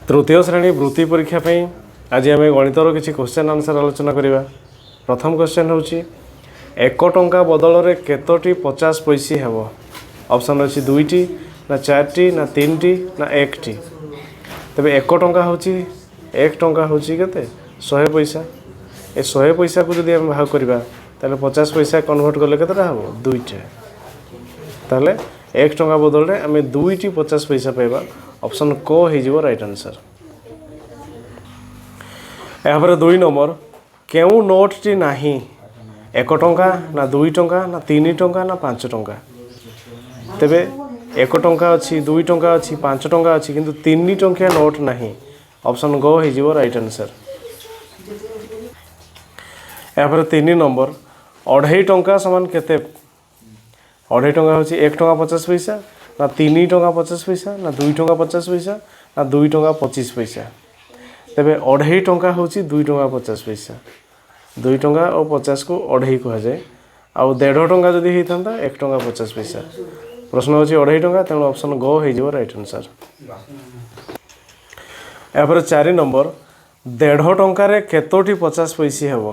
तृतीय श्रेणी वृत्ति परीक्षा पे आज आम गणितर किसी क्वेश्चन आंसर आलोचना करवा। प्रथम क्वेश्चन हूँ 1 टंका बदल में केतोटी 50 पैसी हेब। ऑप्शन अच्छी 2टी ना 4टी ना 3टी ना 1टी। तेरे 1 टंका हूँ 1 टंका हूँ के 100 पैसा। ए 100 पैसा को जब आम भाग करवा 50 पैसा कन्वर्ट कले के हम 2टा। ताहले 1 टंका बदल में आम 2टी 50 पैसा पाइबा। ऑप्शन को हो राइट आंसर। यहाँ 2 नंबर क्यों नोटटी नहीं 1 टंका ना 2 टंका ना 3 टंका ना 5 टंका। तेबे 1 टंका अच्छी 2 टंका अच्छी 5 टंका अच्छी किंतु 3 टंकिया नोट नहीं। ऑप्शन गो हो राइट आंसर। यहाँ 3 नंबर 2.5 टंका समान केते। 2.5 टंका हूँ 1 टंका 50 पैसा ना 3 टंका 50 पैसा ना 2 टंका 50 पैसा ना 2 टंका 25 पैसा। तेबे 2.5 टंका हूँ 2 टंका 50 पैसा। 2 टंका और 50 को 2.5 कह जाए। आउ 1.5 टंका जदि होता 1 टंका 50 पैसा। प्रश्न हूँ 2.5 टंका तेणु ऑप्शन गो हो राइट आंसर। यहाँ 4 नंबर 1.5 टंकार केतोटी 50 पैसी हेब।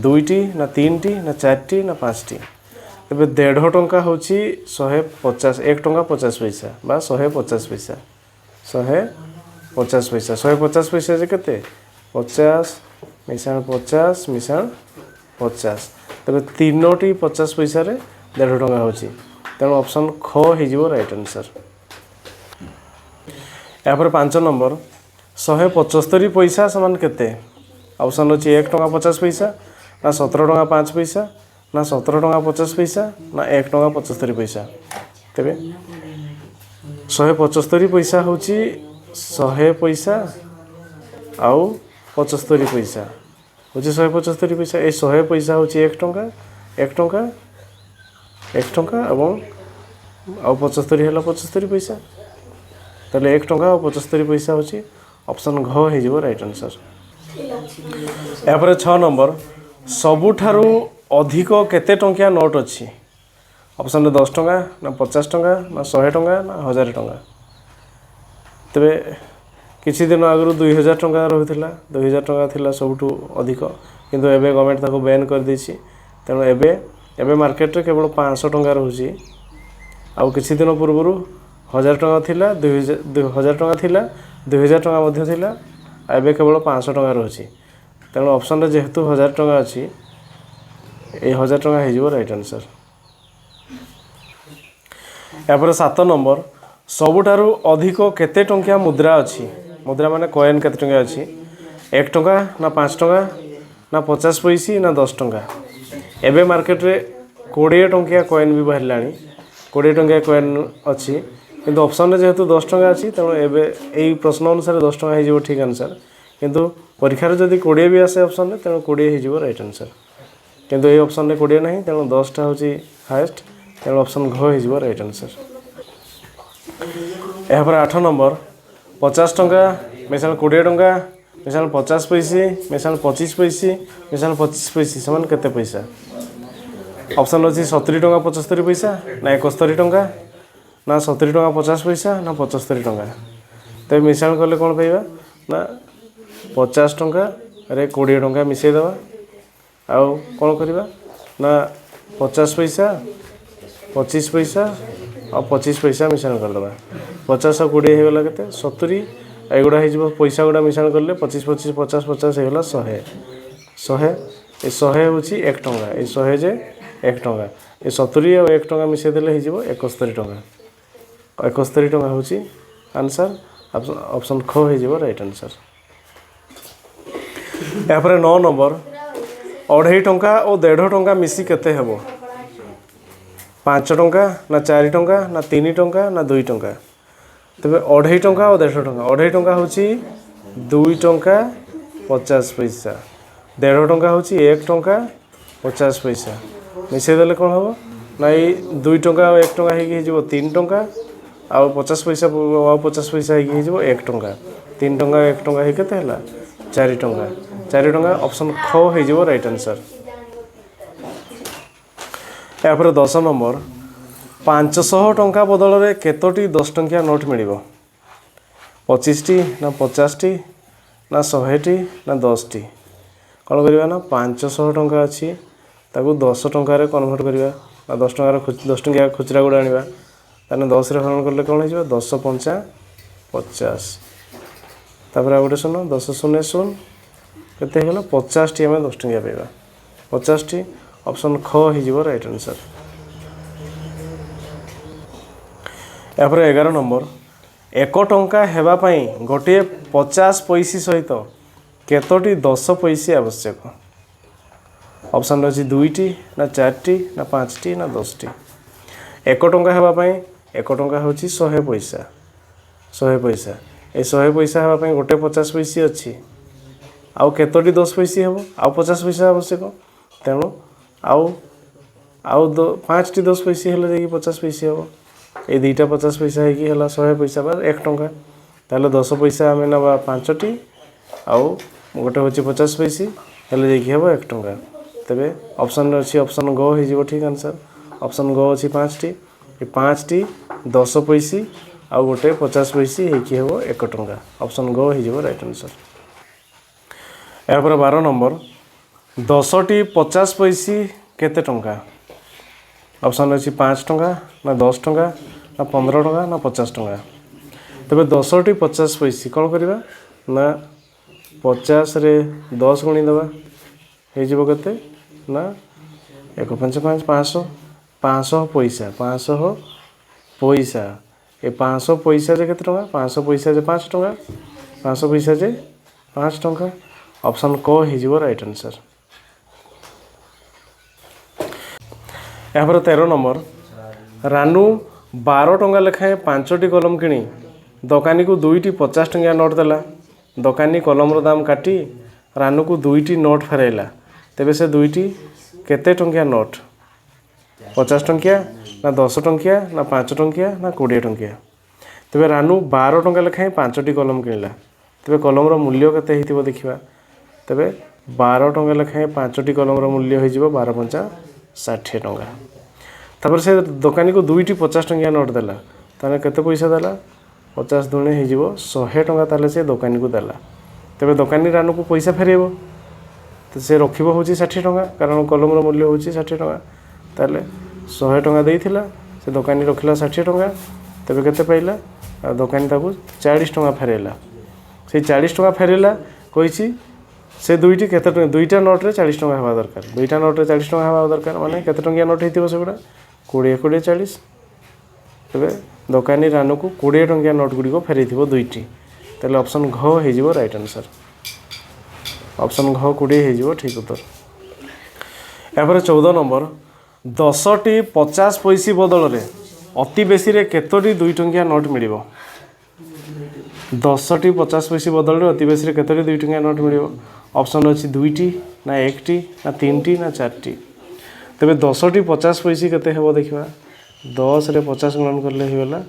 2टी ना 3टी ना 4टी ना 5टी। तेरे 1.5 टंका हूँ 150 1 टंका 50 पैसा बा 150 पैसा 150 पैसा 150 पैसा जे केते 50 मिसाण 50 मिसाण 50। तेरे 3टी 50 पैसा 1.5 टंका हूँ तेणु ऑप्शन ख हो राइट आंसर। यहाँ 5 नंबर 175 पैसा समान केते। ऑप्शन अच्छी 1 टंका 50 पैसा ना 17 टंका 5 पैसा ना 17 टंका 50 पैसा ना 1 टंका 75 पैसा। तेरे 175 पैसा हूँ 100 पैसा आउ 75 पैसा हूँ 175 पैसा। ये 100 पैसा हूँ 1 टंका 1 टंका 1 टंका और 75 है 75 पैसा। ताले 1 टंका और 75 पैसा हूँ ऑप्शन घ हो राइट आंसर। यहाँ 6 नंबर सबुठारू अधिक केते टंकिया नोट अच्छी। ऑप्शन 10 टंका ना 50 टंका ना 100 टंका ना 1000 टंका। तेरे किसी दिन आगु 2000 टंका रही 2000 टंका थिला सबुठू अधिक किंतु एबे गवर्नमेंट ताको बैन कर देछि। तेणु एबे मार्केट रे केवल 500 टंका रहुछि। आउ किसी दिन पूर्व 1000 टंका थिला 2000 टंका थिला 2000 टंका मध्य थिला एबे केवल 500 टंका रहुछि। तेणु ऑप्शन रे जेहेतु 1000 टंका अछि ये 1000 टंका हो राइट आंसर। यहाँ 7 नंबर सबुठारू अधिक केते टंकिया मुद्रा अच्छी। मुद्रा माने कॉइन केते टंका अच्छी 1 टंका ना 5 टंका ना 50 पैसी ना 10 टंका। एबे मार्केट रे 20 टंकिया कॉइन भी बाहर लानी 20 टंकिया कॉइन अच्छी किंतु ऑप्शन रे जेहेतु 10 टंका अच्छी तेणु एबे एई प्रश्न अनुसार 10 टंका हो ठीक आंसर। किंतु परीक्षा जदि 20 भी आसे ऑप्शन रे तेणु 20 हो राइट आंसर। किंतु ये ऑप्शन में 20 नहीं तेणु 10टा हूँ हाएस्ट तेणु ऑप्शन घ हो राइट आंसर। यहाँ 8 नंबर 50 टंका मिसाल 20 टंका मिसाल 50 पैसी मिसाल 25 पैसी मिसाल 25 पैसी समान केते पैसा। ऑप्शन अच्छी 70 टंका 75 पैसा ना 71 टंका ना 70 टंका 50 पैसा ना 75 टंका। तो मिसाल कले कौन पाइबा ना 50 टंका रे 20 टंका मिसेदेवा आउ कौन करवा ना 50 पैसा 25 पैसा और 25 पैसा मिश्रण करदे। 50 और 20 होगा के 70 एगुड़ा हो पैसा गुड़ा मिश्रण कले 25 25 50 50 होगा 100 ये 100 हूँ 1 टंका ये 100 जे 1 टंका ये 70 और 1 टंका मिसेदेले हो 71 टंका 71 टंका हूँ आंसर। ऑप्शन ख हो राइट आंसर। यहाँ 9 नंबर 2.5 टंका और 1.5 टंका मिसी केते हेब। 5 टंका ना 4 टंका ना 3 टंका ना 2 टंका। तेरे 2.5 टंका और 1.5 टंका 2.5 टंका हूँ 2 टंका 50 पैसा 1.5 टंका हूँ 1 टंका 50 पैसा मिसेदेले कौन हम ना ये 2 टंका और 1 टंका हो 3 टंका आउ 50 पैसा और 50 पैसा हो 1 टंका 3 टंका 1 टंका हो केते हला 4 टंका 4 टंका ऑप्शन ख हो राइट आंसर। यहाँ 10 नंबर 500 टंका बदल में केतोटी 10 टंकिया नोट मिल। 25टी ना 50टी ना 100टी ना 10टी कौन करवा ना 500 टंका अच्छी ताकू 10 टंकार कन्वर्ट करवा 10 टंका खुचरा गुड़ा आने ताने 10 रे हरण कले कौन हो 10 पंचा 50 तापर आ गोटे शून्य 10 शून्य शून्य केते हो 50टी आम 10 टंका पाइबा 50टी ऑप्शन ख हो राइट आंसर। यापर 11 नंबर 1 टंका हेबापई गोटे 50 पैसी सहित केतोटी 10 पैसी आवश्यक ऑप्शन अच्छी 2टी ना 4टी ना 5टी ना 10टी 1 टंका हेबापई 1 टंका हूँ 100 पैसा 100 पैसा ये 100 पैसा हेबापई गोटे 50 पैसी अच्छी आउ केतोटी 10 पैसी हम आउ 50 पैसा आवश्यक तेणु आउ आउ 5टी 10 पैसी हेले जाकि 50 पैसी हम ये 2टा 50 पैसा है 100 पैसा बा 1 टंका ताहले 10 पैसा आम ना 5टी आउ गोटे हूँ 50 पैसी हेले जाकि हम 1 टंका तेरे ऑप्शन अच्छी ऑप्शन ग हो ठीक आंसर ऑप्शन ग अच्छी 5टी ये 5टी 10 पैसी आउ गोटे 50 पैसी होगी हम 1 टंका ऑप्शन ग हो राइट आंसर। यापर 12 नंबर 10टी 50 पैसी केते टंका ऑप्शन अच्छी 5 टंका ना 10 टंका ना 15 टंका ना 50 टंका तेरे 10टी 50 पैसी कौन करवा ना 50 रे 10 गुणी दबा हो केते ना 1 5 5 500 500 पैसा 500 पैसा ये 500 पैसा जे केते टंका 500 पैसा जे 5 टंका 500 पैसा जे 5 टंका ऑप्शन क हो राइट आंसर। यापर 13 नंबर रानू 12 टंका लेखाएं 5टी कलम किणी दोकानी को 2टी 50 टंकिया नोट देला दोकानी कलमर दाम काटी रानू को 2टी नोट फेरैला तेबे से 2टी केते टंकिया नोट 50 टंकिया ना 10 टंकिया ना 5 टंकिया ना 20 टंकिया तेबे रानू 12 टंका लेखाएं 5टी कलम किणला तेबे कलमर मूल्य केते हेतिबो देखिबा तेबे 12 टंका लेखाएं 5टी कलमर मूल्य हो 12 पंचा 60 टंका तापर से दोकानी को 2टी 50 टंकिया नोट देला ताने केते पैसा देला 50 दुणे हो 100 टंका ताले से दोकानी को देला तेबे दोकानी रानू को पैसा फेरेबो तो से रखिबो होची 60 टंका कारण कलमर मूल्य होची 60 टंका ताले 100 टंका देइथिला से दोकानी रखिला 60 टंका तेबे केते पाइला दोकानी ताको 40 टंका फेरेला से 40 टंका फेरेला कहिची से 2टी केते 2टा नोट रे 40 टंका हवा दरकार 2टा नोट रे 40 टंका हवा दरकार माने केते टंकिया नोट हेतिबो सेगुडा 20 20 40 तेबे दोकानी रानू को 20 टंकिया नोट गुडी को फेरैथिबो 2टी ताले ऑप्शन घ हेजिबो राइट आंसर ऑप्शन घ 20 हेजिबो ठीक उत्तर। यापर 14 नंबर 10टी 50 पैसी बदल रे अति बेसी रे केतोटी 2 टंकिया नोट मिलिबो 10टी 50 पैसी बदल रे अति बेसी रे केतोटी 2 टंकिया नोट मिलिबो ऑप्शन अच्छी 2टी ना 1टी ना 3टी ना 4टी तेबे 10टी 50 पैसी केते हेबो देखिबा 10 रे 50 गुणन करले हिगला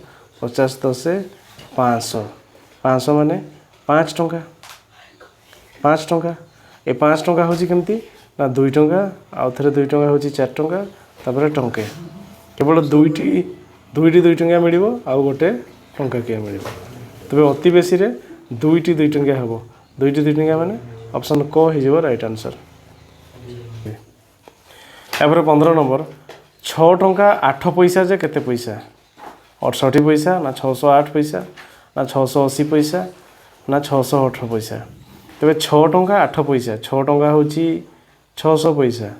50 10 500 500 माने 5 टंका 5 टंका ए 5 टंका होची केमती ना 2 टंका आउ थरे 2 टंका होची 4 टंका तापर टंके केवल 2टी 2 टंका मिलिबो आउ गोटे टंका के मिलिबो तेबे अति बेसी रे 2टी 2 टंका हेबो 2टी 2 टंका माने ऑप्शन क हो राइट आंसर। यापर 15 नंबर 6 टंका 8 पैसा जे केते पैसा 68 पैसा ना 608 पैसा ना 680 पैसा ना 618 पैसा तेबे 6 टंका 8 पैसा 6 टंका होची 600 पैसा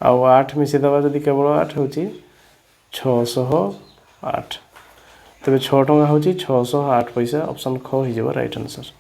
आउ 8 मिसे दबा जदी केवल 8 होची 608 तेबे 6 टंका होची 608 पैसा ऑप्शन ख हो राइट आंसर।